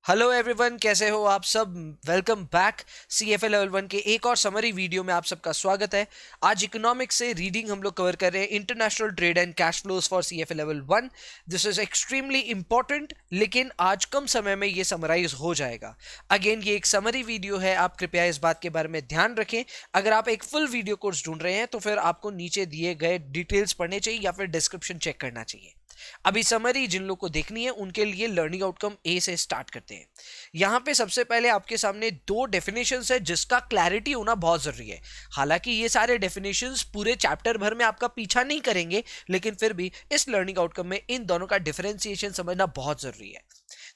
Hello everyone, कैसे हो आप सब। Welcome back. सीएफए लेवल 1 के एक और समरी वीडियो में आप सबका स्वागत है। आज इकोनॉमिक्स से रीडिंग हम लोग कवर कर रहे हैं, international trade and cash flows for CFA level 1। This is extremely important, लेकिन आज कम समय में ये समराइज हो जाएगा। अगेन ये एक समरी वीडियो है, आप कृपया इस बात के बारे में ध्यान रखें। अगर आप एक फुल वीडियो कोर्स ढूंढ रहे हैं तो फिर आपको नीचे दिए गए डिटेल्स पढ़ने चाहिए या फिर डिस्क्रिप्शन चेक करना चाहिए। अभी समरी जिन लोग को देखनी है उनके लिए लर्निंग आउटकम ए से स्टार्ट करते हैं। यहां पे सबसे पहले आपके सामने दो डेफिनेशंस है जिसका क्लैरिटी होना बहुत जरूरी है। हालांकि ये सारे डेफिनेशंस पूरे चैप्टर भर में आपका पीछा नहीं करेंगे, लेकिन फिर भी इस लर्निंग आउटकम में इन दोनों का डिफरेंशिएशन समझना बहुत जरूरी है।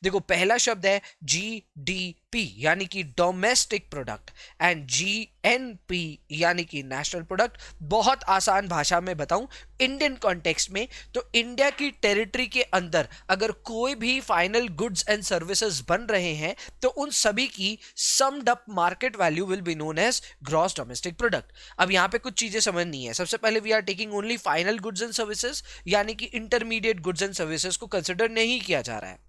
देखो, पहला शब्द है जीडीपी यानी कि डोमेस्टिक प्रोडक्ट एंड जीएनपी यानी कि नेशनल प्रोडक्ट। बहुत आसान भाषा में बताऊं इंडियन कॉन्टेक्स्ट में, तो इंडिया की टेरिटरी के अंदर अगर कोई भी फाइनल गुड्स एंड सर्विसेज बन रहे हैं तो उन सभी की summed up market value will be known as gross domestic product. अब यहां पे कुछ चीजें समझनी है। सबसे पहले we are taking only final goods and services, यानी कि इंटरमीडिएट गुड्स एंड सर्विसेज को कंसिडर नहीं किया जा रहा है।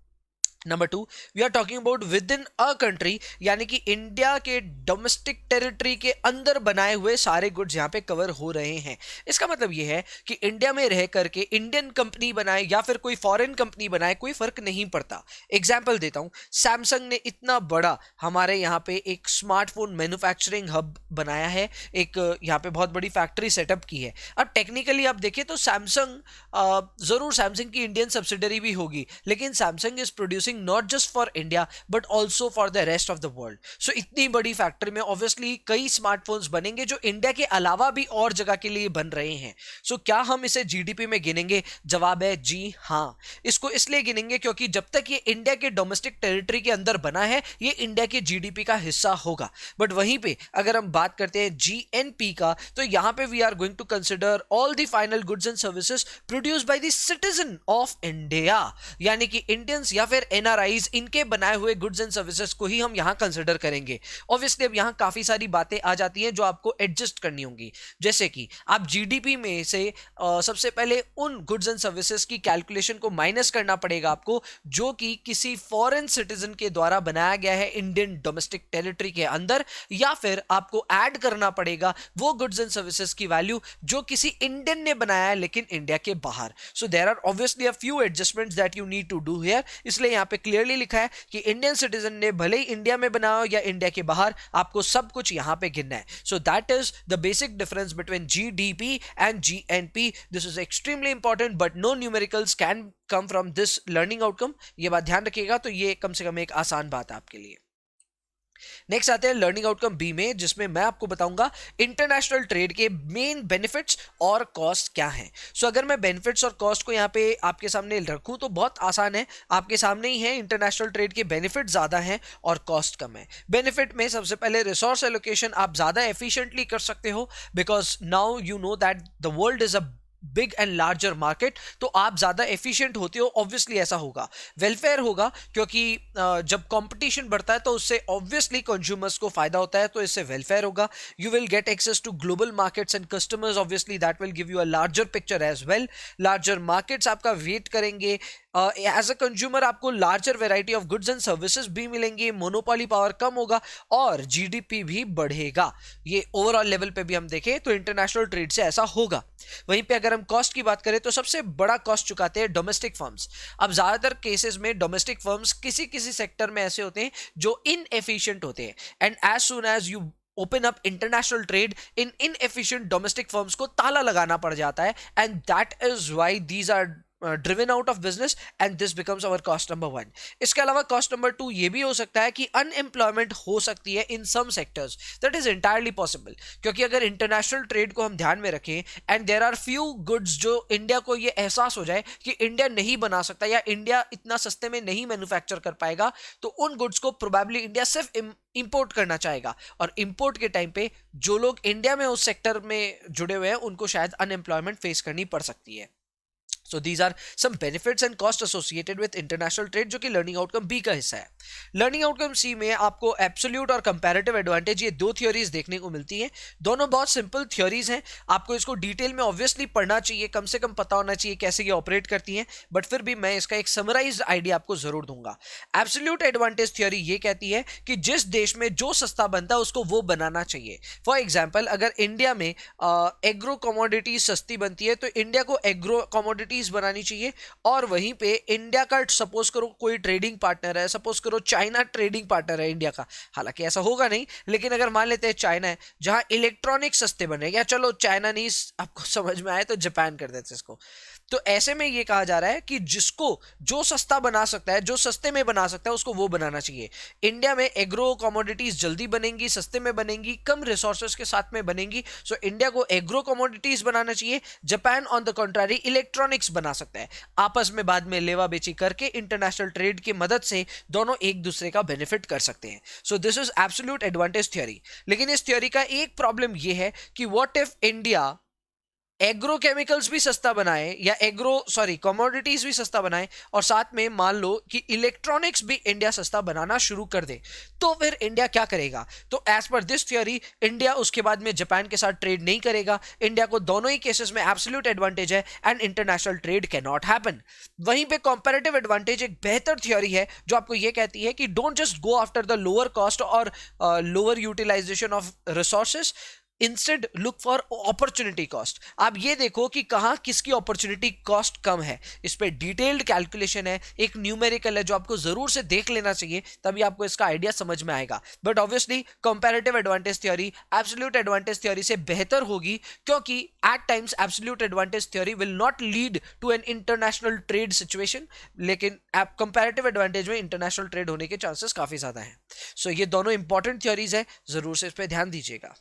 Number two, we are talking about within a country, यानी कि इंडिया के डोमेस्टिक टेरिटरी के अंदर बनाए हुए सारे गुड्स यहां पे कवर हो रहे हैं। इसका मतलब यह है कि इंडिया में रह करके इंडियन कंपनी बनाए या फिर कोई फॉरेन कंपनी बनाए, कोई फर्क नहीं पड़ता। एग्जाम्पल देता हूं, सैमसंग ने इतना बड़ा हमारे यहाँ पे एक स्मार्टफोन मैन्युफैक्चरिंग हब बनाया है, एक यहाँ पे बहुत बड़ी फैक्ट्री सेटअप की है। अब टेक्निकली आप देखिए तो सैमसंग जरूर सैमसंग की इंडियन सब्सिडरी भी होगी, लेकिन Samsung is producing not just for India but also for the rest of the world. So इतनी बड़ी फैक्ट्री में ऑब्वियसली कई स्मार्टफोन्स बनेंगे जो इंडिया के अलावा भी और जगह के लिए बन रहे हैं। सो क्या हम इसे जीडीपी में गिनेंगे? जवाब है जी हाँ। इसको इसलिए गिनेंगे क्योंकि जब तक ये इंडिया के डोमेस्टिक टेरिटरी के अंदर बना है ये इंडिया के जीडीपी का हिस्सा होगा। बट वहीं पे अगर हम बात करते हैं जीएनपी का, तो यहां पे we are going to consider all the final goods and services produced by the citizen of India, यानी कि इंडियंस या फिर एनआरआईज, इनके बनाए हुए गुड्स एंड सर्विसेज को ही हम यहां कंसिडर करेंगे। ऑब्वियसली अब यहां काफी सारी बातें आ जाती हैं जो आपको एडजस्ट करनी होंगी, जैसे कि आप जीडीपी में से सबसे पहले उन गुड्स एंड सर्विसेज की कैलकुलेशन को माइनस करना पड़ेगा आपको जो कि किसी फॉरेन सिटीजन के द्वारा बनाया गया है इंडियन डोमेस्टिक टेरिटरी के अंदर, या फिर आपको ऐड करना पड़ेगा वो गुड्स एंड सर्विसेज की वैल्यू जो किसी इंडियन ने बनाया है लेकिन इंडिया के बाहर। So there are obviously a few adjustments that you need to do here. इसलिए यहां पे क्लियरली लिखा है कि इंडियन सिटीजन ने भले ही इंडिया में बनाया हो या इंडिया के बाहर, आपको सब कुछ यहां पे गिनना है। So that is the basic difference between GDP and GNP. This is extremely important but no numericals can come from this learning outcome. ये बात ध्यान रखिएगा, तो ये कम से कम एक आसान बात है आपके लिए। नेक्स्ट आते हैं लर्निंग आउटकम बी में, जिसमें मैं आपको बताऊंगा इंटरनेशनल ट्रेड के मेन बेनिफिट्स और कॉस्ट क्या हैं। सो अगर मैं बेनिफिट्स और कॉस्ट को यहां पे आपके सामने रखूं तो बहुत आसान है, आपके सामने ही है। इंटरनेशनल ट्रेड के बेनिफिट ज्यादा हैं और कॉस्ट कम है। बेनिफिट में सबसे पहले रिसोर्स एलोकेशन आप ज्यादा एफिशिएंटली कर सकते हो, because now you know that the world is a big and larger market, तो आप ज्यादा एफिशिएंट होते हो, ऑब्वियसली ऐसा होगा। वेलफेयर होगा क्योंकि जब कंपटीशन बढ़ता है तो उससे ऑब्वियसली कंज्यूमर्स को फायदा होता है, तो इससे वेलफेयर होगा। You will get access to global markets and customers, obviously that will give you a larger picture as well. Larger markets आपका वेट करेंगे। एज अ कंज्यूमर आपको larger variety of goods and services भी मिलेंगे, monopoly power कम होगा और GDP भी बढ़ेगा। ये ओवरऑल लेवल पे भी हम देखें तो इंटरनेशनल ट्रेड से ऐसा होगा। वहीं पे अगर हम कॉस्ट की बात करें तो सबसे बड़ा कॉस्ट चुकाते हैं डोमेस्टिक फर्म्स। अब ज्यादातर केसेस में डोमेस्टिक फर्म्स किसी किसी सेक्टर में ऐसे होते हैं जो इनएफिशिएंट होते हैं, and as soon as you open up international trade, इन इनएफिशिएंट डोमेस्टिक फर्म्स को ताला लगाना पड़ जाता है, and that is why these are driven out of business and this becomes our cost number 1. इसके अलावा cost number 2 ये भी हो सकता है कि अनएम्प्लॉयमेंट हो सकती है in some sectors. That is entirely possible, क्योंकि अगर इंटरनेशनल ट्रेड को हम ध्यान में रखें and there are few goods जो इंडिया को ये एहसास हो जाए कि इंडिया नहीं बना सकता या इंडिया इतना सस्ते में नहीं मैन्युफैक्चर कर पाएगा, तो उन गुड्स को प्रोबेबली इंडिया सिर्फ इंपोर्ट करना चाहेगा, और इंपोर्ट के टाइम पे जो लोग इंडिया में उस सेक्टर में जुड़े हुए हैं उनको शायद अनएम्प्लॉयमेंट फेस करनी पड़ सकती है। So these are some benefits and cost associated with international trade, जो कि लर्निंग आउटकम बी का हिस्सा है। लर्निंग आउटकम सी में आपको एब्सोल्यूट और कंपैरेटिव एडवांटेज, ये दो थ्योरीज देखने को मिलती हैं। दोनों बहुत सिंपल थ्योरीज हैं, आपको इसको डिटेल में ऑब्वियसली पढ़ना चाहिए, कम से कम पता होना चाहिए कैसे ये ऑपरेट करती हैं, बट फिर भी मैं इसका एक समराइज्ड आइडिया आपको जरूर दूंगा। एब्सोल्यूट एडवांटेज थ्योरी ये कहती है कि जिस देश में जो सस्ता बनता है उसको वो बनाना चाहिए। फॉर एग्जाम्पल, अगर इंडिया में एग्रो कमोडिटीज सस्ती बनती है तो इंडिया को एग्रो कमोडिटीज बनानी चाहिए, और वहीं पे इंडिया का सपोज करो कोई ट्रेडिंग पार्टनर है, सपोज करो चाइना ट्रेडिंग पार्टनर है इंडिया का, हालांकि ऐसा होगा नहीं, लेकिन अगर मान लेते हैं चाइना है जहां इलेक्ट्रॉनिक सस्ते बने, या चलो चाइना नहीं आपको समझ में आए तो जापान कर देते इसको। तो ऐसे में ये कहा जा रहा है कि जिसको जो सस्ता बना सकता है, जो सस्ते में बना सकता है, उसको वो बनाना चाहिए। इंडिया में एग्रो कमोडिटीज जल्दी बनेंगी, सस्ते में बनेंगी, कम रिसोर्सेज के साथ में बनेंगी, सो इंडिया को एग्रो कमोडिटीज बनाना चाहिए। Japan on the contrary electronics बना सकता है। आपस में बाद में लेवा बेची करके इंटरनेशनल ट्रेड की मदद से दोनों एक दूसरे का बेनिफिट कर सकते हैं। So this is absolute advantage theory. लेकिन इस थ्योरी का एक प्रॉब्लम यह है कि what if India agro chemicals भी सस्ता बनाए, या कमोडिटीज भी सस्ता बनाए, और साथ में मान लो कि इलेक्ट्रॉनिक्स भी इंडिया सस्ता बनाना शुरू कर दे, तो फिर इंडिया क्या करेगा? तो as per this theory India उसके बाद में जापान के साथ ट्रेड नहीं करेगा। इंडिया को दोनों ही केसेस में एब्सोल्यूट एडवांटेज है and international trade can not happen. वहीं पे कंपैरेटिव एडवांटेज एक बेहतर थ्योरी है जो आपको यह कहती है कि don't just go after the lower cost और lower utilization of resources, instead look for opportunity cost. आप ये देखो कि कहां किसकी अपॉर्चुनिटी कॉस्ट कम है। इस पे डिटेल्ड कैलकुलेशन है, एक न्यूमेरिकल है जो आपको जरूर से देख लेना चाहिए, तभी आपको इसका आइडिया समझ में आएगा। But obviously comparative advantage theory absolute advantage theory से बेहतर होगी, क्योंकि at times absolute advantage theory will not lead to an international trade situation, लेकिन कंपैरेटिव एडवांटेज में इंटरनेशनल ट्रेड होने के चांसेस काफी ज्यादा हैं। सो ये दोनों इंपॉर्टेंट थ्योरीज है, जरूर से इस पर ध्यान दीजिएगा।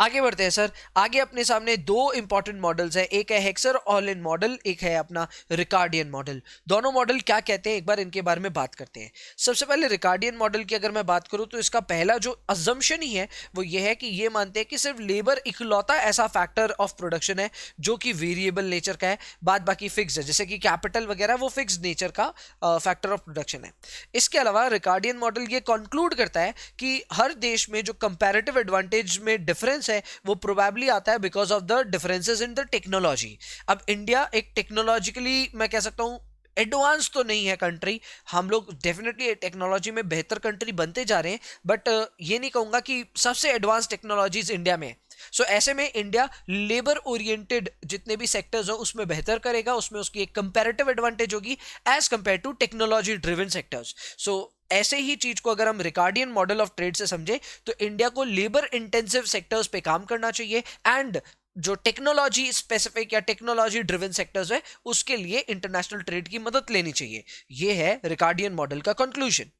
आगे बढ़ते हैं सर। आगे अपने सामने दो इंपॉर्टेंट मॉडल्स हैं, एक है हेक्सर ऑल इन मॉडल, एक है अपना रिकार्डियन मॉडल। दोनों मॉडल क्या कहते हैं एक बार इनके बारे में बात करते हैं। सबसे पहले रिकार्डियन मॉडल की अगर मैं बात करूं तो इसका पहला जो अजम्पशन ही है वो ये है कि ये मानते हैं कि सिर्फ लेबर इकलौता ऐसा फैक्टर ऑफ प्रोडक्शन है जो कि वेरिएबल नेचर का है, बाद बाकी फिक्स है, जैसे कि कैपिटल वगैरह वो फिक्स नेचर का फैक्टर ऑफ प्रोडक्शन है। इसके अलावा रिकार्डियन मॉडल ये कंक्लूड करता है कि हर देश में जो कंपैरेटिव एडवांटेज में डिफरेंस है वो प्रोबेबली आता है because of the differences in the technology. अब इंडिया एक टेक्नोलॉजिकली मैं कह सकता हूं एडवांस तो नहीं है कंट्री, हम लोग डेफिनेटली टेक्नोलॉजी में बेहतर कंट्री बनते जा रहे हैं, बट ये नहीं कहूंगा कि सबसे एडवांस टेक्नोलॉजीज इंडिया में है। सो ऐसे में इंडिया लेबर ओरिएंटेड जितने भी सेक्टर्स हो उसमें बेहतर करेगा, उसमें उसकी एक कंपैरेटिव एडवांटेज होगी as compare to technology driven sectors. So ऐसे ही चीज को अगर हम रिकार्डियन मॉडल ऑफ ट्रेड से समझे तो इंडिया को लेबर इंटेंसिव सेक्टर्स पे काम करना चाहिए, एंड जो टेक्नोलॉजी स्पेसिफिक या टेक्नोलॉजी ड्रिवन सेक्टर्स है उसके लिए इंटरनेशनल ट्रेड की मदद लेनी चाहिए। ये है रिकार्डियन मॉडल का कंक्लूजन।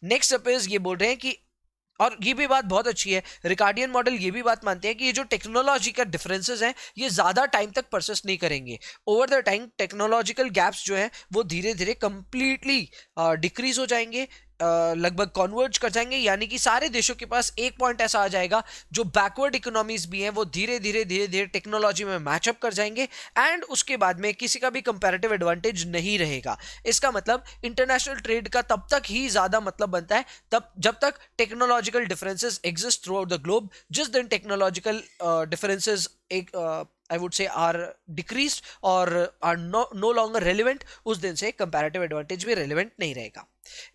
नेक्स्ट स्टेप इज ये बोल रहे हैं कि, और ये भी बात बहुत अच्छी है, रिकार्डियन मॉडल ये भी बात मानते हैं कि ये जो टेक्नोलॉजी का डिफरेंसेस हैं ये ज्यादा टाइम तक परसिस्ट नहीं करेंगे। Over the time technological gaps जो हैं वो धीरे धीरे कंप्लीटली डिक्रीज हो जाएंगे, लगभग कॉन्वर्ज कर जाएंगे, यानी कि सारे देशों के पास एक पॉइंट ऐसा आ जाएगा जो बैकवर्ड इकोनॉमीज भी हैं वो धीरे धीरे टेक्नोलॉजी में मैचअप कर जाएंगे, एंड उसके बाद में किसी का भी कंपैरेटिव एडवांटेज नहीं रहेगा। इसका मतलब इंटरनेशनल ट्रेड का तब तक ही ज्यादा मतलब बनता है तब जब तक technological differences exist through out the globe. जिस दिन टेक्नोलॉजिकल डिफरेंसेस एक I would say are decreased और are no longer relevant, उस दिन से comparative advantage भी relevant नहीं रहेगा।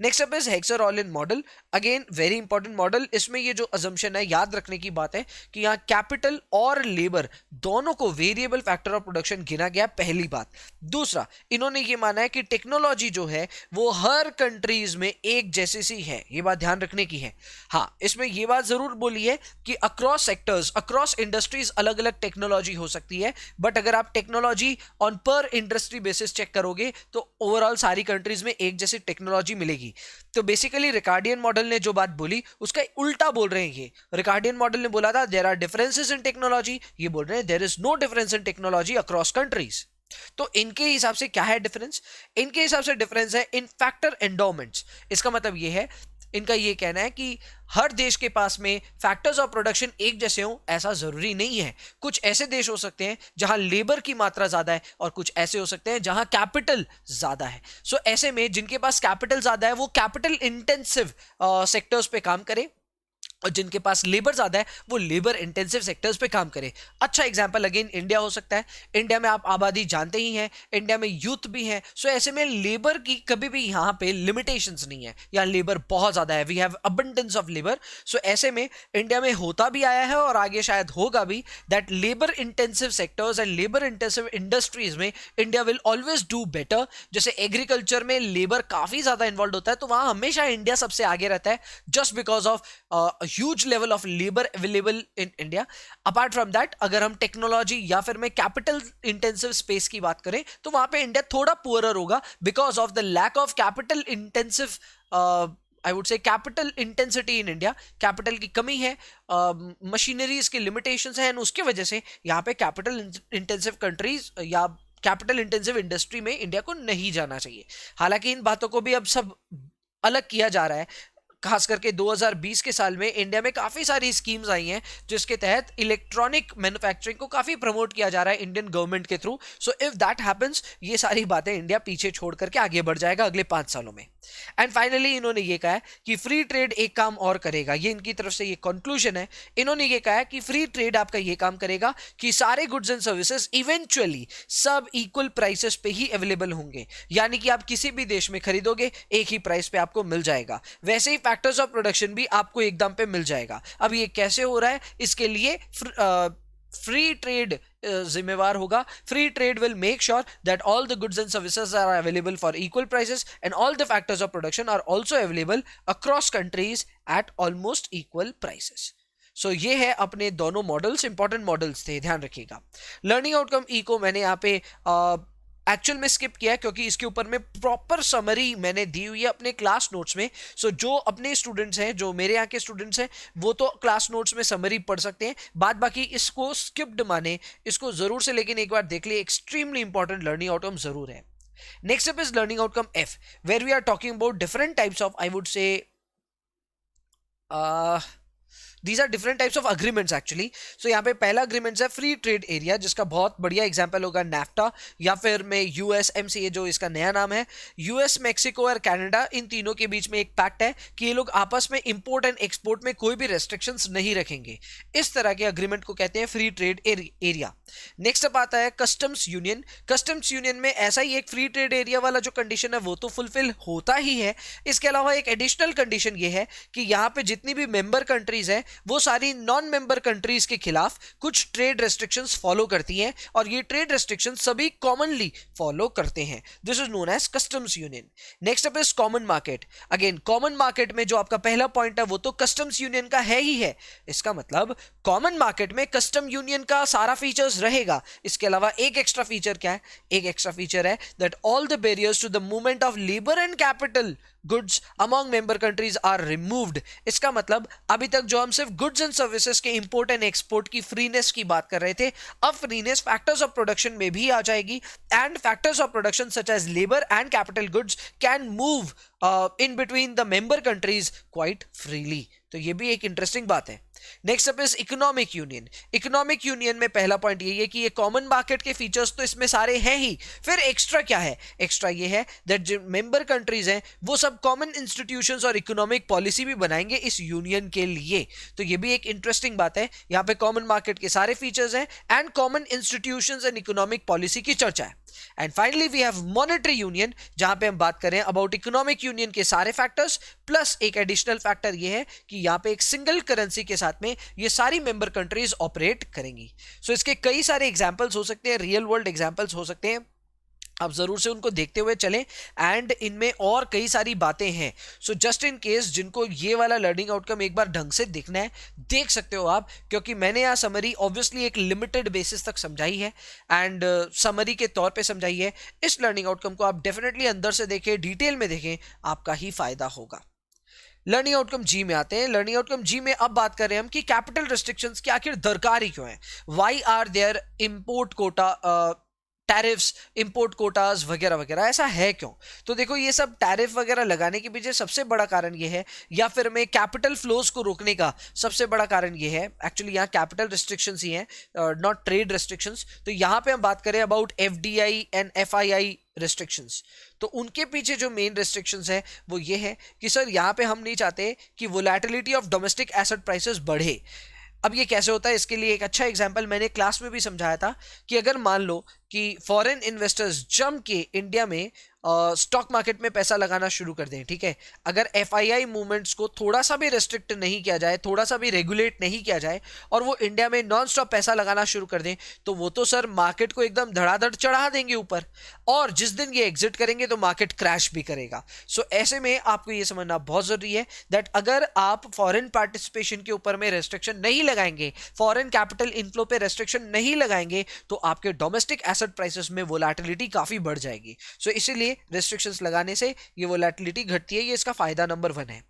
Next up is Heckscher all in model, again very important model. इसमें ये जो अजम्पशन है याद रखने की बात है कि यहाँ कैपिटल और लेबर दोनों को वेरिएबल फैक्टर ऑफ प्रोडक्शन गिना गया, पहली बात। दूसरा, इन्होंने ये माना है कि टेक्नोलॉजी जो है वो हर कंट्रीज में एक जैसी सी है, ये बात ध्यान रखने की है। हाँ, इसमें ये बात जरूर बोली है कि अक्रॉस सेक्टर्स अक्रॉस इंडस्ट्रीज अलग अलग टेक्नोलॉजी हो सकती है, बट अगर आप टेक्नोलॉजी ऑन पर इंडस्ट्री बेसिस चेक करोगे तो ओवरऑल सारी कंट्रीज में एक जैसी टेक्नोलॉजी मिलेगी। तो बेसिकली रिकार्डियन मॉडल ने जो बात बोली उसका उल्टा बोल रहे हैं। ये रिकार्डियन मॉडल ने बोला था there are differences in technology, ये बोल रहे हैं there is no difference in technology across countries. तो इनके हिसाब से क्या है डिफरेंस? इनके हिसाब से डिफरेंस है इन फैक्टर एंडोमेंट्स। इसका मतलब ये है इनका ये कहना है कि हर देश के पास में फैक्टर्स ऑफ प्रोडक्शन एक जैसे हों ऐसा जरूरी नहीं है। कुछ ऐसे देश हो सकते हैं जहां लेबर की मात्रा ज्यादा है और कुछ ऐसे हो सकते हैं जहां कैपिटल ज्यादा है। सो ऐसे में जिनके पास कैपिटल ज्यादा है वो कैपिटल इंटेंसिव सेक्टर्स पे काम करें और जिनके पास लेबर ज्यादा है वो लेबर इंटेंसिव सेक्टर्स पे काम करे। अच्छा एग्जांपल अगेन इंडिया हो सकता है। इंडिया में आप आबादी जानते ही हैं, इंडिया में यूथ भी है। सो ऐसे में लेबर की कभी भी यहाँ पे लिमिटेशंस नहीं है, यहाँ लेबर बहुत ज्यादा है, we have abundance of labour. So ऐसे में इंडिया में होता भी आया है और आगे शायद होगा भी that labour intensive sectors and labour intensive industries में India will always do better. जैसे एग्रीकल्चर में लेबर काफी ज्यादा इन्वॉल्व होता है तो वहां हमेशा इंडिया सबसे आगे रहता है just because of huge level of labor available in India. Apart from that, अगर हम टेक्नोलॉजी या फिर मैं कैपिटल इंटेंसिव स्पेस की बात करें तो वहां पे इंडिया थोड़ा पुअरर होगा because of the lack of capital intensive I would say capital intensity in India. Capital की कमी है, मशीनरीज की लिमिटेशंस हैं, उसकी वजह से यहाँ पे कैपिटल इंटेंसिव कंट्रीज या कैपिटल इंटेंसिव इंडस्ट्री में इंडिया को नहीं जाना चाहिए। हालांकि इन बातों को भी अब सब अलग किया जा रहा है। खास करके 2020 के साल में इंडिया में काफी सारी स्कीम्स आई हैं जिसके तहत इलेक्ट्रॉनिक मैन्युफैक्चरिंग को काफी प्रमोट किया जा रहा है इंडियन गवर्नमेंट के through. So if that happens ये सारी बातें इंडिया पीछे छोड़ करके आगे बढ़ जाएगा अगले 5 सालों में। एंड फाइनली इन्होंने ये कहा है कि फ्री ट्रेड एक काम और करेगा, ये इनकी तरफ से ये कंक्लूजन है। इन्होंने ये कहा है कि फ्री ट्रेड आपका ये काम करेगा कि सारे गुड्स एंड सर्विसेज इवेंचुअली सब इक्वल प्राइसेस पे ही अवेलेबल होंगे, यानी कि आप किसी भी देश में खरीदोगे एक ही प्राइस पे आपको मिल जाएगा। वैसे ही फैक्टर्स ऑफ प्रोडक्शन भी आपको एकदम पे मिल जाएगा। अब ये कैसे हो रहा है, इसके लिए फ्री ट्रेड जिम्मेवार होगा। Free trade will make sure that all the goods and services are available for equal prices and all the factors of production are also available across countries at almost equal prices. So ये है अपने दोनों models, important models थे, ध्यान रखिएगा। Learning outcome ई को मैंने यहाँ पे एक्चुअल में स्किप किया क्योंकि इसके ऊपर में प्रॉपर समरी मैंने दी हुई है अपने क्लास नोट्स में। सो जो अपने स्टूडेंट्स हैं, जो मेरे यहाँ के स्टूडेंट्स हैं, वो तो क्लास नोट्स में समरी पढ़ सकते हैं। बाद बाकी इसको स्किप्ड माने, इसको जरूर से लेकिन एक बार देख लिए, एक्सट्रीमली इंपॉर्टेंट लर्निंग आउटकम जरूर है। Next up is learning outcome F where we are talking about different types of I would say These are different types of agreements actually. So यहाँ पे पहला agreement है फ्री ट्रेड एरिया, जिसका बहुत बढ़िया example होगा नाफ्टा या फिर में USMCA जो इसका नया नाम है। यूएस, मैक्सिको और कनाडा, इन तीनों के बीच में एक पैक्ट है कि ये लोग आपस में इंपोर्ट एंड एक्सपोर्ट में कोई भी रेस्ट्रिक्शंस नहीं रखेंगे। इस तरह के अग्रीमेंट को कहते हैं free trade area. Next up आता है कस्टम्स यूनियन। कस्टम्स यूनियन में ऐसा ही एक फ्री ट्रेड एरिया वाला जो कंडीशन है वो तो फुलफिल होता ही है। इसके अलावा एक एडिशनल कंडीशन ये है कि यहाँ पे जितनी भी मेंबर कंट्रीज है वो सारी नॉन मेंबर कंट्रीज के खिलाफ कुछ ट्रेड रेस्ट्रिक्शंस फॉलो करती हैं और ये ट्रेड रेस्ट्रिक्शंस सभी कॉमनली फॉलो करते हैं। This is known as customs union. Next up is common market. Again common market में जो आपका पहला पॉइंट है वो तो कस्टम्स यूनियन का है ही है। इसका मतलब कॉमन मार्केट में कस्टम यूनियन का सारा फीचर्स रहेगा। इसके अलावा एक एक्स्ट्रा फीचर क्या है? एक एक्स्ट्रा फीचर है that all the barriers to the movement of labour and capital goods among member countries are removed. इसका मतलब अभी तक जो हम सिर्फ गुड्स एंड सर्विसेज के इंपोर्ट एंड एक्सपोर्ट की फ्रीनेस की बात कर रहे थे, अब फ्रीनेस फैक्टर्स ऑफ प्रोडक्शन में भी आ जाएगी and factors of production such as labour and capital goods can move in between the member countries quite freely. तो ये भी एक इंटरेस्टिंग बात है। Next up is economic union. Economic union में पहला पॉइंट ये है कि ये कॉमन मार्केट के फीचर्स तो इसमें सारे हैं ही, फिर एक्स्ट्रा क्या है? एक्स्ट्रा ये है दैट जो मेंबर कंट्रीज हैं वो सब कॉमन इंस्टीट्यूशंस और इकोनॉमिक पॉलिसी भी बनाएंगे इस यूनियन के लिए। तो ये भी एक इंटरेस्टिंग बात है। यहाँ पे कॉमन मार्केट के सारे फीचर्स हैं and common institutions and economic policy की चर्चा है। And finally we have monetary union, जहां पे हम बात करें अबाउट इकोनॉमिक यूनियन के सारे फैक्टर्स प्लस एक एडिशनल फैक्टर ये है कि यहाँ पे एक सिंगल करेंसी के साथ में ये सारी मेंबर कंट्रीज ऑपरेट करेंगी। सो इसके कई सारे एग्जांपल्स हो सकते हैं, रियल वर्ल्ड एग्जांपल्स हो सकते हैं, आप जरूर से उनको देखते हुए चलें एंड इनमें और कई सारी बातें हैं। सो जस्ट इन केस जिनको ये वाला लर्निंग आउटकम एक बार ढंग से देखना है देख सकते हो आप, क्योंकि मैंने यहाँ समरी ऑब्वियसली एक लिमिटेड बेसिस तक समझाई है एंड समरी के तौर पे समझाई है। इस लर्निंग आउटकम को आप डेफिनेटली अंदर से देखें, डिटेल में देखें, आपका ही फायदा होगा। लर्निंग आउटकम जी में आते हैं। लर्निंग आउटकम जी में अब बात कर रहे हैं हम कि कैपिटल रिस्ट्रिक्शंस की आखिर दरकार ही क्यों है? Why are there import quota tariffs, import quotas वगैरह वगैरह। ऐसा है क्यों? तो देखो ये सब टैरिफ वगैरह लगाने के पीछे सबसे बड़ा कारण ये है, या फिर मैं कैपिटल फ्लोज को रोकने का सबसे बड़ा कारण ये है, एक्चुअली यहाँ कैपिटल रिस्ट्रिक्शंस ही हैं, नॉट ट्रेड रिस्ट्रिक्शंस। तो यहाँ पे हम बात करें about FDI and FII restrictions, तो उनके पीछे जो मेन रिस्ट्रिक्शंस है वो ये है कि सर यहाँ पे हम नहीं चाहते कि volatility of domestic asset prices बढ़े। अब ये कैसे होता है, इसके लिए एक अच्छा एग्जांपल मैंने क्लास में भी समझाया था कि अगर मान लो कि फॉरेन इन्वेस्टर्स जम के इंडिया में स्टॉक मार्केट में पैसा लगाना शुरू कर दें, ठीक है, अगर एफआईआई मूवमेंट्स को थोड़ा सा भी रेस्ट्रिक्ट नहीं किया जाए, थोड़ा सा भी रेगुलेट नहीं किया जाए, और वो इंडिया में नॉन स्टॉप पैसा लगाना शुरू कर दें, तो वो तो सर मार्केट को एकदम धड़ाधड़ चढ़ा देंगे ऊपर, और जिस दिन ये एग्जिट करेंगे तो मार्केट क्रैश भी करेगा। सो ऐसे में आपको ये समझना बहुत जरूरी है दैट अगर आप फॉरेन पार्टिसिपेशन के ऊपर में रेस्ट्रिक्शन नहीं लगाएंगे, फॉरेन कैपिटल इनफ्लो पे रेस्ट्रिक्शन नहीं लगाएंगे, तो आपके डोमेस्टिक एसेट प्राइसेस में वोलेटिलिटी काफी बढ़ जाएगी। सो इसीलिए रेस्ट्रिक्शंस लगाने से ये वोलेटिलिटी घटती है, ये इसका फायदा नंबर 1 है।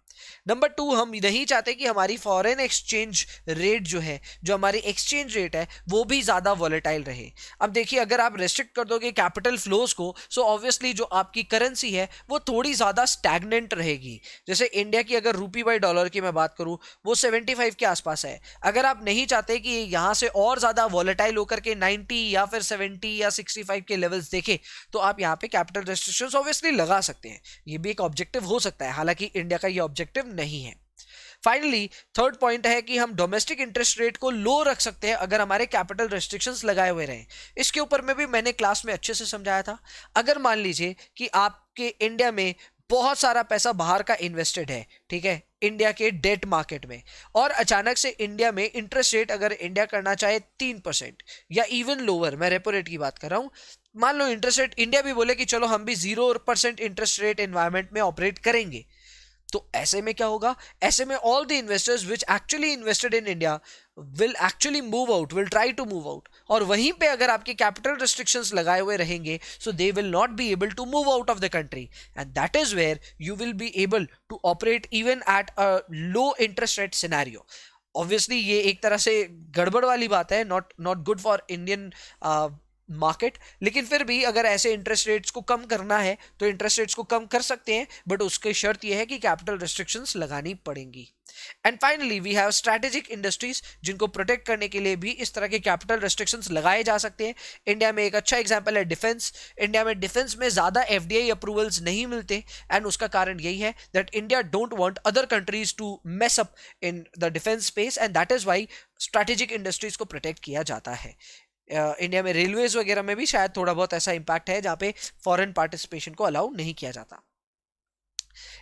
नंबर 2, हम नहीं चाहते कि हमारी फॉरेन एक्सचेंज रेट जो है, जो हमारी एक्सचेंज रेट है, वो भी ज्यादा वॉलेटाइल रहे। अब देखिए अगर आप रेस्ट्रिक्ट कर दोगे कैपिटल फ्लोज को, सो ऑब्वियसली जो आपकी करेंसी है वो थोड़ी ज्यादा स्टैग्नेंट रहेगी। जैसे इंडिया की अगर रूपी बाई डॉलर की मैं बात करूं, वो 75 के आसपास है। अगर आप नहीं चाहते कि यहां से और ज्यादा वॉलेटाइल होकर के 90 या फिर 70 या 65 के लेवल्स देखे, तो आप यहाँ पे कैपिटल रेस्ट्रिक्शंस ऑब्वियसली लगा सकते हैं। ये भी एक ऑब्जेक्टिव हो सकता है, हालांकि इंडिया का ये ऑब्जेक्टिव नहीं है। फाइनली थर्ड पॉइंट है कि हम डोमेस्टिक इंटरेस्ट रेट को लो रख सकते हैं अगर हमारे कैपिटल रेस्ट्रिक्शंस लगाए हुए रहें। इसके ऊपर में भी मैंने क्लास में अच्छे से समझाया था। अगर मान लीजिए कि आपके इंडिया में बहुत सारा पैसा बाहर का इन्वेस्टेड है, ठीक है, इंडिया के डेट मार्केट में, और अचानक से इंडिया में इंटरेस्ट रेट अगर इंडिया करना चाहे 3% या इवन लोअर, मैं रेपो रेट की बात कर रहा हूं, मान लो इंटरेस्ट रेट इंडिया भी बोले कि चलो हम भी 0% इंटरेस्ट रेट एनवायरमेंट में ऑपरेट करेंगे, तो ऐसे में क्या होगा? ऐसे में all the investors which actually invested in India will actually move out, will try to move out, और वहीं पे अगर आपके कैपिटल रिस्ट्रिक्शंस लगाए हुए रहेंगे, so they will not be able to move out of the country, and that is where you will be able to operate even at a low interest rate scenario. Obviously ये एक तरह से गड़बड़ वाली बात है, not good for Indian market, लेकिन फिर भी अगर ऐसे इंटरेस्ट रेट्स को कम करना है तो इंटरेस्ट रेट्स को कम कर सकते हैं, बट उसकी शर्त यह है कि कैपिटल रिस्ट्रिक्शंस लगानी पड़ेंगी। And finally we have strategic industries, जिनको प्रोटेक्ट करने के लिए भी इस तरह के कैपिटल रिस्ट्रिक्शंस लगाए जा सकते हैं। इंडिया में एक अच्छा एग्जांपल है डिफेंस। इंडिया में डिफेंस में ज्यादा एफडीआई अप्रूवल्स नहीं मिलते, एंड उसका कारण यही है that India don't want other countries to mess up in the defence space, and that is why strategic industries को प्रोटेक्ट किया जाता है। इंडिया में रेलवेज वगैरह में भी शायद थोड़ा बहुत ऐसा इंपैक्ट है जहां पे फॉरेन पार्टिसिपेशन को अलाउ नहीं किया जाता।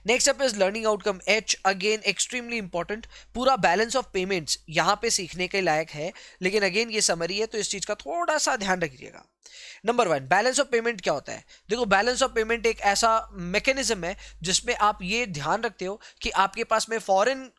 Next up is learning outcome H, again extremely important. पूरा बैलेंस ऑफ पेमेंट्स यहां पे सीखने के लायक है, लेकिन अगेन ये समरी है तो इस चीज का थोड़ा सा ध्यान रखिएगा। नंबर 1, बैलेंस ऑफ पेमेंट क्या होता है? देखो बैलेंस ऑफ पेमेंट एक ऐसा मैकेनिज्म है जिसमें आप ये ध्यान रखते हो कि आपके पास में फॉरेन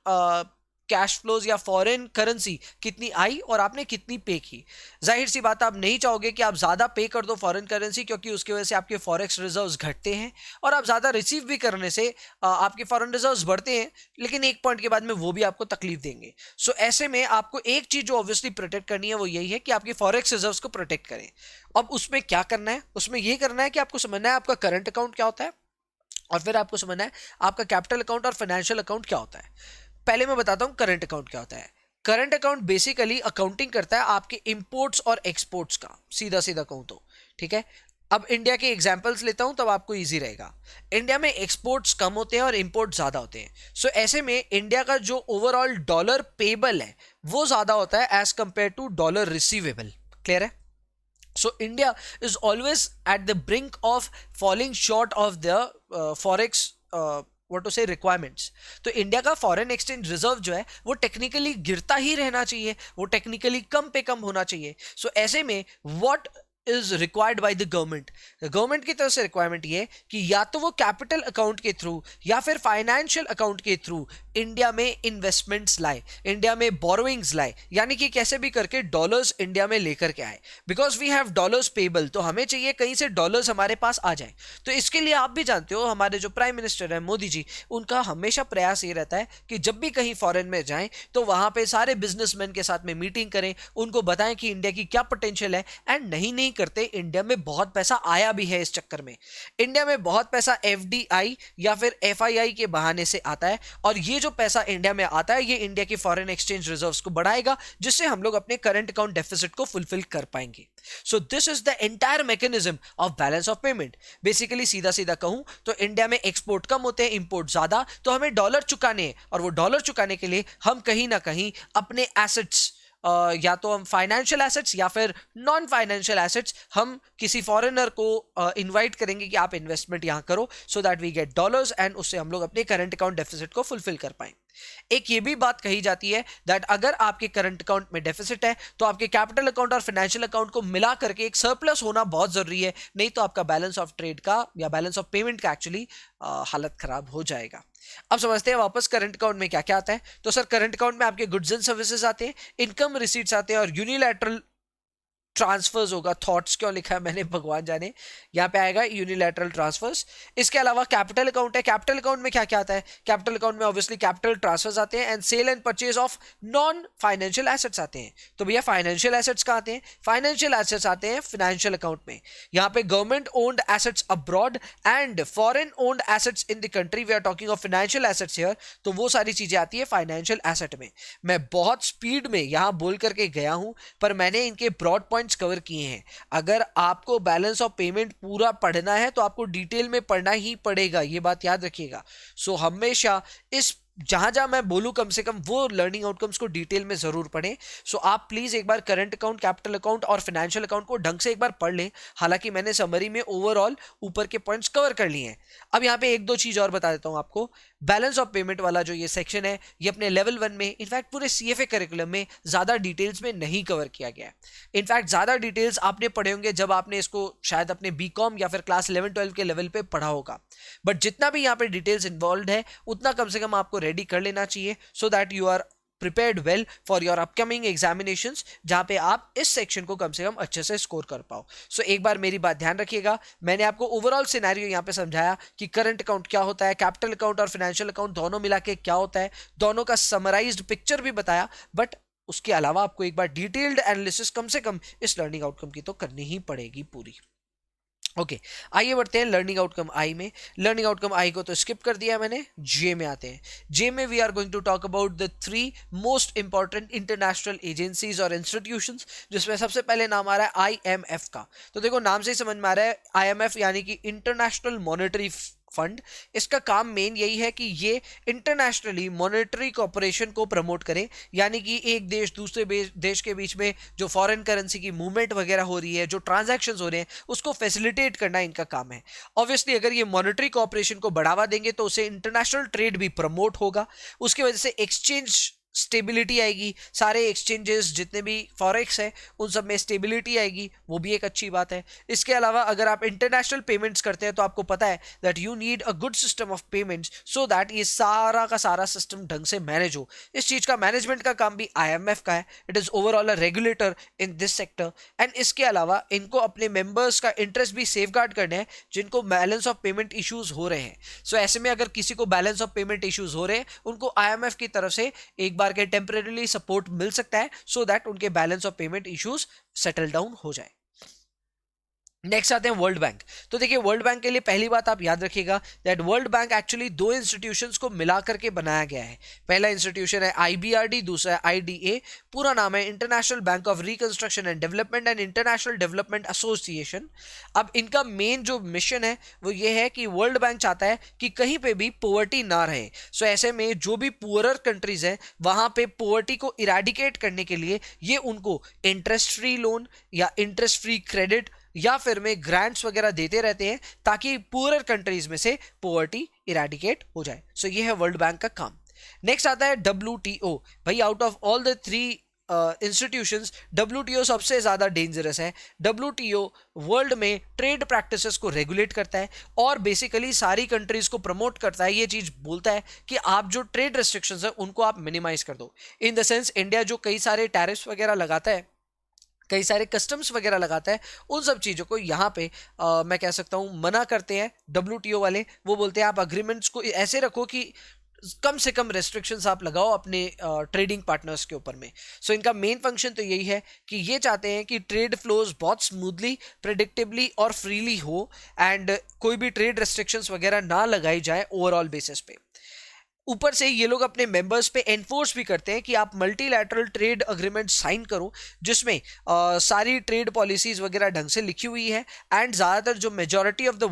कैश फ्लोज या फॉरेन करेंसी कितनी आई और आपने कितनी पे की। जाहिर सी बात, आप नहीं चाहोगे कि आप ज्यादा पे कर दो फॉरेन करेंसी, क्योंकि उसकी वजह से आपके फॉरेक्स रिजर्व्स घटते हैं, और आप ज्यादा रिसीव भी करने से आपके फॉरेन रिजर्व्स बढ़ते हैं, लेकिन एक पॉइंट के बाद में वो भी आपको तकलीफ देंगे। सो ऐसे में आपको एक चीज जो ऑब्वियसली प्रोटेक्ट करनी है वो यही है कि आपके फॉरेक्स रिजर्व्स को प्रोटेक्ट करें। अब उसमें क्या करना है? उसमें यह करना है कि आपको समझना है आपका करंट अकाउंट क्या होता है, और फिर आपको समझना है आपका कैपिटल अकाउंट और फाइनेंशियल अकाउंट क्या होता है। पहले मैं बताता हूं करंट अकाउंट क्या होता है। करंट अकाउंट बेसिकली अकाउंटिंग करता है आपके इंपोर्ट्स और एक्सपोर्ट्स का, सीधा सीधा कहूं तो, ठीक है। अब इंडिया के एग्जांपल्स लेता हूं तब आपको इजी रहेगा। इंडिया में एक्सपोर्ट्स कम होते हैं और इंपोर्ट ज्यादा होते हैं। सो ऐसे में इंडिया का जो ओवरऑल डॉलर पेबल है वो ज्यादा होता है as compare to dollar receivable. Clear है? So India is always at the brink of falling short of the forex what to say requirements. तो इंडिया का फॉरेन एक्सचेंज रिजर्व जो है वो टेक्निकली गिरता ही रहना चाहिए, वो टेक्निकली कम पे कम होना चाहिए। सो ऐसे में what is required by the government की तरफ से रिक्वायरमेंट ये कि या तो वो कैपिटल अकाउंट के थ्रू या फिर फाइनेंशियल अकाउंट के थ्रू इंडिया में इन्वेस्टमेंट्स लाए, इंडिया में बोरोइंग्स लाए, यानी कि कैसे भी करके डॉलर्स इंडिया में लेकर के आए। Because we have dollars payable, तो हमें चाहिए कहीं से डॉलर्स हमारे पास आ जाए। तो इसके लिए आप भी जानते हो हमारे जो प्राइम मिनिस्टर है मोदी जी, उनका हमेशा प्रयास ये रहता है कि जब भी कहीं फॉरेन में जाएं तो वहां पे सारे बिजनेसमैन के साथ में मीटिंग करें, उनको बताएं कि इंडिया की क्या पोटेंशियल है, एंड नहीं नहीं करते, इंडिया में बहुत पैसा आया भी है। इस चक्कर में इंडिया में बहुत पैसा एफडीआई या फिर एफआईआई के बहाने से आता है, और ये जो पैसा इंडिया में आता है ये इंडिया की फॉरेन एक्सचेंज रिजर्व्स को बढ़ाएगा, जिससे हम लोग अपने करंट अकाउंट डेफिसिट को फुलफिल कर पाएंगे। So this is the entire mechanism of balance of payment. Basically सीधा सीधा कहूं तो इंडिया में एक्सपोर्ट कम होते हैं, इंपोर्ट ज्यादा, तो हमें डॉलर चुकाने हैं, और वो डॉलर चुकाने के लिए हम कहीं ना कहीं अपने एसेट्स, या तो हम फाइनेंशियल एसेट्स या फिर नॉन फाइनेंशियल एसेट्स, हम किसी फॉरेनर को इनवाइट करेंगे कि आप इन्वेस्टमेंट यहां करो, so that we get dollars, and उससे हम लोग अपने करंट अकाउंट डेफिसिट को फुलफिल कर पाएं। एक ये भी बात कही जाती है दैट अगर आपके करंट अकाउंट में डेफिसिट है तो आपके कैपिटल अकाउंट और फाइनेंशियल अकाउंट को मिला करके एक सरप्लस होना बहुत जरूरी है, नहीं तो आपका बैलेंस ऑफ ट्रेड का या बैलेंस ऑफ पेमेंट का एक्चुअली हालत खराब हो जाएगा। अब समझते हैं वापस करंट अकाउंट में क्या क्या आता है। तो सर करंट अकाउंट में आपके गुड्स एंड सर्विसेज आते हैं, इनकम रिसीट्स आते हैं, और यूनिलैटरल ट्रांसफर्स होगा। थॉट्स क्यों लिखा है मैंने भगवान जाने, यहाँ पे आएगा यूनिलैटरल ट्रांसफर्स। इसके अलावा कैपिटल अकाउंट है। कैपिटल अकाउंट में क्या क्या आता है? कैपिटल अकाउंट में ऑब्वियसली कैपिटल ट्रांसफर्स आते हैं, and sale and purchase of non financial assets आते हैं। तो भैया फाइनेंशियल एसेट्स कहाँ आते हैं? फाइनेंशियल एसेट्स आते हैं फाइनेंशियल अकाउंट में। यहाँ पे government owned assets abroad and foreign owned assets in the country, we are talking of financial assets here, तो वो सारी चीजें आती है फाइनेंशियल एसेट में। मैं बहुत स्पीड में यहाँ बोल करके गया हूं, पर मैंने इनके ब्रॉड पॉइंट्स कवर किए हैं। अगर आपको बैलेंस ऑफ पेमेंट पूरा पढ़ना है तो आपको डिटेल में पढ़ना ही पड़ेगा, ये बात याद रखिएगा। सो हमेशा इस जहां जहां मैं बोलूं कम से कम वो लर्निंग आउटकम्स को डिटेल में जरूर पढ़ें। सो आप प्लीज एक बार करंट अकाउंट, कैपिटल अकाउंट और फाइनेंशियल अकाउंट को ढंग से एक बार पढ़ लें। हालांकि मैंने समरी में ओवरऑल ऊपर के पॉइंट्स कवर कर लिए हैं। अब यहाँ पे एक दो चीज और बता देता हूं आपको। बैलेंस ऑफ पेमेंट वाला जो ये सेक्शन है, ये अपने लेवल 1 में, इनफैक्ट पूरे सीएफए करिकुलम में ज्यादा डिटेल्स में नहीं कवर किया गया है। इनफैक्ट ज्यादा डिटेल्स आपने पढ़े होंगे जब आपने इसको शायद अपने बीकॉम या फिर क्लास 11-12 के लेवल पे पढ़ा होगा, बट जितना भी यहाँ पे डिटेल्स इन्वॉल्व है उतना कम से कम आपको रेडी कर लेना चाहिए, so that you are prepared well for your upcoming examinations, जहां पे आप इस सेक्शन को कम से कम अच्छे से स्कोर कर पाओ। सो एक बार मेरी बात ध्यान रखिएगा, मैंने आपको ओवरऑल सिनेरियो यहां पे समझाया कि करंट अकाउंट क्या होता है, कैपिटल अकाउंट और फाइनेंशियल अकाउंट दोनों मिला के क्या होता है, दोनों का समराइज्ड पिक्चर भी बताया, बट उसके अलावा आपको एक बार डिटेल्ड एनालिसिस कम से कम इस लर्निंग आउटकम की तो करनी ही पड़ेगी पूरी। ओके आइए बढ़ते हैं लर्निंग आउटकम आई में। लर्निंग आउटकम आई को तो स्किप कर दिया मैंने, जे में आते हैं। जे में we are going to talk about the 3 most important international agencies और इंस्टीट्यूशंस, जिसमें सबसे पहले नाम आ रहा है आईएमएफ का। तो देखो नाम से ही समझ में आ रहा है, आईएमएफ यानी कि इंटरनेशनल मॉनेटरी फंड। इसका काम मेन यही है कि ये इंटरनेशनली मॉनेटरी कॉपरेशन को प्रमोट करे, यानी कि एक देश दूसरे देश के बीच में जो फॉरेन करेंसी की मूवमेंट वगैरह हो रही है, जो ट्रांजैक्शंस हो रहे हैं, उसको फैसिलिटेट करना इनका काम है। ऑब्वियसली अगर ये मॉनेटरी कॉपरेशन को बढ़ावा देंगे तो उससे इंटरनेशनल ट्रेड भी प्रमोट होगा, उसकी वजह से एक्सचेंज स्टेबिलिटी आएगी, सारे एक्सचेंजेस जितने भी फॉरेक्स है उन सब में स्टेबिलिटी आएगी, वो भी एक अच्छी बात है। इसके अलावा अगर आप इंटरनेशनल पेमेंट्स करते हैं तो आपको पता है that you need a good system of payments, so that ये सारा का सारा सिस्टम ढंग से मैनेज हो। इस चीज का मैनेजमेंट का काम भी आईएमएफ का है, it is overall a regulator in this sector. And इसके अलावा इनको अपने मेंबर्स का इंटरेस्ट भी सेफगार्ड करने हैं जिनको बैलेंस ऑफ पेमेंट इश्यूज हो रहे हैं। सो ऐसे में अगर किसी को बैलेंस ऑफ पेमेंट इश्यूज हो रहे हैं, उनको आईएमएफ की तरफ से एक बार के टेम्परेरीली सपोर्ट मिल सकता है, सो दैट उनके balance of payment issues settle down हो जाए। नेक्स्ट आते हैं वर्ल्ड बैंक। तो देखिए वर्ल्ड बैंक के लिए पहली बात आप याद रखिएगा that world bank actually 2 institutions को मिला करके बनाया गया है। पहला इंस्टीट्यूशन है आईबीआरडी, दूसरा है आईडीए। पूरा नाम है international bank of reconstruction and development and international development association. अब इनका मेन जो मिशन है वो ये है कि वर्ल्ड बैंक चाहता है कि कहीं पे भी पोवर्टी ना रहे। सो ऐसे में जो भी पुअरर कंट्रीज हैं वहां पे पोवर्टी को इरेडिकेट करने के लिए ये उनको इंटरेस्ट फ्री लोन या इंटरेस्ट फ्री क्रेडिट या फिर में ग्रांट्स वगैरह देते रहते हैं, ताकि पुअरर कंट्रीज में से पोवर्टी इरेडिकेट हो जाए। सो ये है वर्ल्ड बैंक का काम। नेक्स्ट आता है डब्ल्यूटीओ। भाई out of all the 3 institutions WTO सबसे ज्यादा डेंजरस है। डब्ल्यूटीओ वर्ल्ड में ट्रेड प्रैक्टिसेस को रेगुलेट करता है और बेसिकली सारी कंट्रीज को प्रमोट करता है। ये चीज बोलता है कि आप जो ट्रेड रेस्ट्रिक्शंस है उनको आप मिनिमाइज कर दो। इन द सेंस इंडिया जो कई सारे टैरिफ्स वगैरह लगाता है, कई सारे कस्टम्स वगैरह लगाता है, उन सब चीज़ों को यहाँ पे मैं कह सकता हूँ मना करते हैं डब्ल्यूटीओ वाले। वो बोलते हैं आप अग्रीमेंट्स को ऐसे रखो कि कम से कम रेस्ट्रिक्शंस आप लगाओ अपने ट्रेडिंग पार्टनर्स के ऊपर में। सो इनका मेन फंक्शन तो यही है कि ये चाहते हैं कि ट्रेड फ्लोज बहुत स्मूथली, प्रेडिक्टेबली और फ्रीली हो, एंड कोई भी ट्रेड रेस्ट्रिक्शंस वगैरह ना लगाई जाए ओवरऑल बेसिस पे। ऊपर से ये लोग अपने मेंबर्स पे एनफोर्स भी करते हैं कि आप मल्टीलैटरल ट्रेड अग्रीमेंट साइन करो, जिसमें सारी ट्रेड पॉलिसीज वगैरह ढंग से लिखी हुई है, एंड ज़्यादातर जो majority of the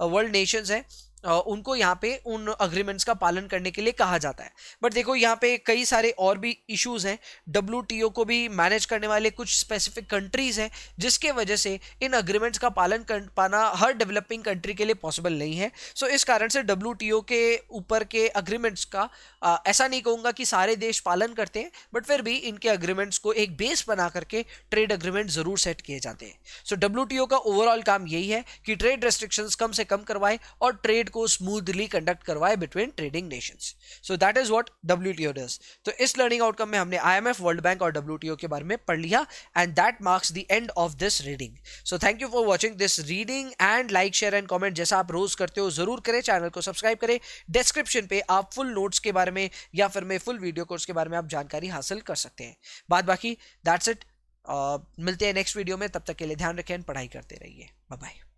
world Nations हैं उनको यहाँ पे उन अग्रीमेंट्स का पालन करने के लिए कहा जाता है। बट देखो यहाँ पे कई सारे और भी इश्यूज हैं, WTO को भी मैनेज करने वाले कुछ स्पेसिफिक कंट्रीज हैं, जिसके वजह से इन अग्रीमेंट्स का पालन कर पाना हर डेवलपिंग कंट्री के लिए पॉसिबल नहीं है। सो इस कारण से WTO के ऊपर के अग्रीमेंट्स का ऐसा नहीं कहूँगा कि सारे देश पालन करते हैं, बट फिर भी इनके अग्रीमेंट्स को एक बेस बना करके ट्रेड अग्रीमेंट जरूर सेट किए जाते हैं। सो WTO का ओवरऑल काम यही है कि ट्रेड रेस्ट्रिक्शंस कम से कम करवाए और ट्रेड को स्मूथली कंडक्ट करवाए between trading Nations. So that is what WTO does. तो इस लर्निंग आउटकम में हमने IMF, वर्ल्ड बैंक और WTO के बारे में पढ़ लिया, and that marks the end of this reading. So thank you for watching this reading, and like, share and comment जैसा आप रोज करते हो जरूर करें। चैनल को सब्सक्राइब करें। डिस्क्रिप्शन पे आप फुल नोट्स के बारे में या फिर मैं फुल वीडियो कोर्स के बारे में आप जानकारी हासिल कर सकते हैं। बाद बाकी दैट्स इट। मिलते हैं नेक्स्ट वीडियो में, तब तक के लिए ध्यान रखें, पढ़ाई करते रहिए। Bye bye.